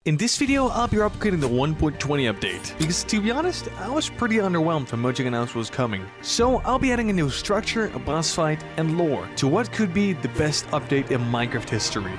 In this video, I'll be upgrading the 1.20 update, because to be honest, I was pretty underwhelmed when Mojang announced what was coming. So I'll be adding a new structure, a boss fight, and lore to what could be the best update in Minecraft history.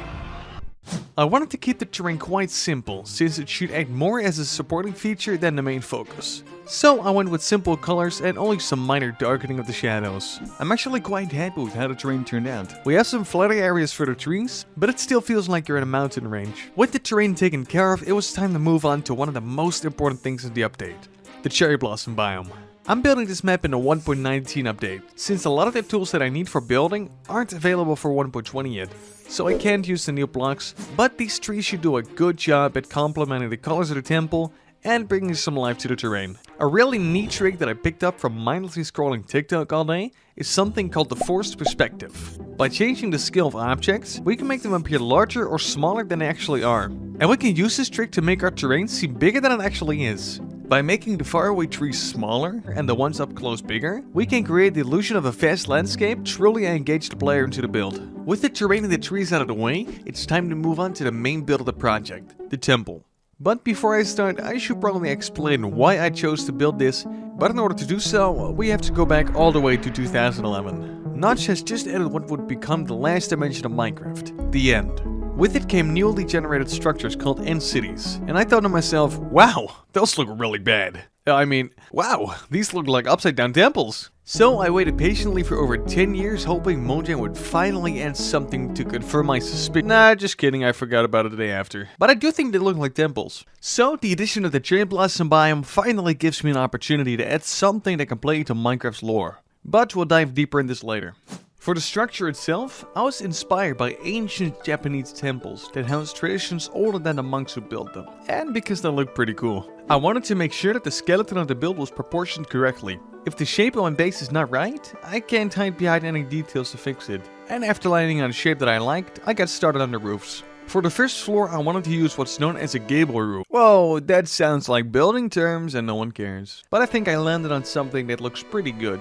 I wanted to keep the terrain quite simple, since it should act more as a supporting feature than the main focus. So I went with simple colors and only some minor darkening of the shadows. I'm actually quite happy with how the terrain turned out. We have some flatter areas for the trees, but it still feels like you're in a mountain range. With the terrain taken care of, it was time to move on to one of the most important things in the update, the cherry blossom biome. I'm building this map in a 1.19 update, since a lot of the tools that I need for building aren't available for 1.20 yet. So I can't use the new blocks, but these trees should do a good job at complementing the colors of the temple and bringing some life to the terrain. A really neat trick that I picked up from mindlessly scrolling TikTok all day is something called the forced perspective. By changing the scale of objects, we can make them appear larger or smaller than they actually are. And we can use this trick to make our terrain seem bigger than it actually is. By making the faraway trees smaller and the ones up close bigger, we can create the illusion of a vast landscape, truly engage the player into the build. With the terrain and the trees out of the way, it's time to move on to the main build of the project, the temple. But before I start, I should probably explain why I chose to build this, but in order to do so, we have to go back all the way to 2011. Notch has just added what would become the last dimension of Minecraft, the end. With it came newly generated structures called end cities, and I thought to myself, wow, those look really bad. Wow, these look like upside down temples. So I waited patiently for over 10 years hoping Mojang would finally add something to confirm my suspicion. Nah, just kidding, I forgot about it the day after. But I do think they look like temples. So the addition of the cherry blossom biome finally gives me an opportunity to add something that can play into Minecraft's lore. But we'll dive deeper in this later. For the structure itself, I was inspired by ancient Japanese temples that house traditions older than the monks who built them, and because they look pretty cool. I wanted to make sure that the skeleton of the build was proportioned correctly. If the shape of my base is not right, I can't hide behind any details to fix it. And after landing on a shape that I liked, I got started on the roofs. For the first floor, I wanted to use what's known as a gable roof. Whoa, that sounds like building terms and no one cares. But I think I landed on something that looks pretty good.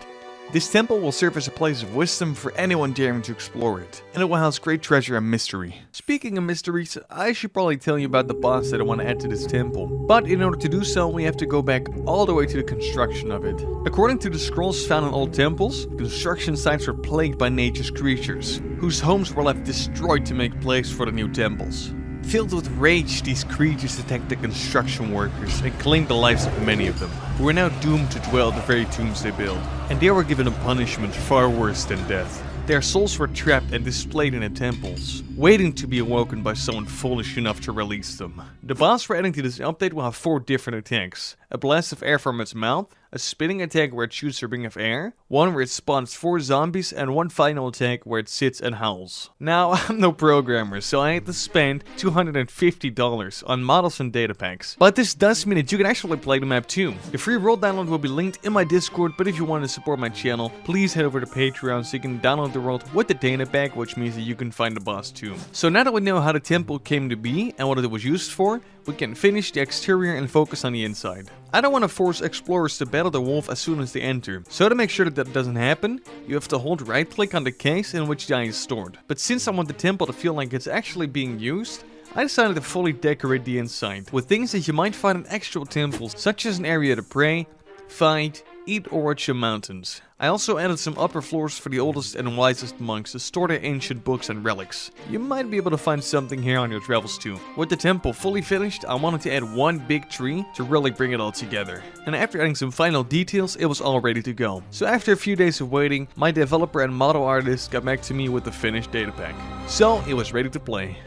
This temple will serve as a place of wisdom for anyone daring to explore it, and it will house great treasure and mystery. Speaking of mysteries, I should probably tell you about the boss that I want to add to this temple. But in order to do so, we have to go back all the way to the construction of it. According to the scrolls found in old temples, construction sites were plagued by nature's creatures, whose homes were left destroyed to make place for the new temples. Filled with rage, these creatures attacked the construction workers and claimed the lives of many of them, who were now doomed to dwell at the very tombs they built. And they were given a punishment far worse than death. Their souls were trapped and displayed in the temples, waiting to be awoken by someone foolish enough to release them. The boss we're adding to this update will have 4 different attacks. A blast of air from its mouth, a spinning attack where it shoots a ring of air, one where it spawns 4 zombies, and one final attack where it sits and howls. Now, I'm no programmer, so I had to spend $250 on models and data packs. But this does mean that you can actually play the map too. The free world download will be linked in my Discord, but if you want to support my channel, please head over to Patreon so you can download the world with the data pack, which means that you can find the boss too. So now that we know how the temple came to be and what it was used for, we can finish the exterior and focus on the inside. I don't want to force explorers to battle the wolf as soon as they enter, so to make sure that that doesn't happen, you have to hold right click on the case in which the eye is stored. But since I want the temple to feel like it's actually being used, I decided to fully decorate the inside with things that you might find in actual temples, such as an area to pray, fight, eat or watch your mountains. I also added some upper floors for the oldest and wisest monks to store their ancient books and relics. You might be able to find something here on your travels too. With the temple fully finished, I wanted to add one big tree to really bring it all together. And after adding some final details, it was all ready to go. So after a few days of waiting, my developer and model artist got back to me with the finished data pack. So it was ready to play.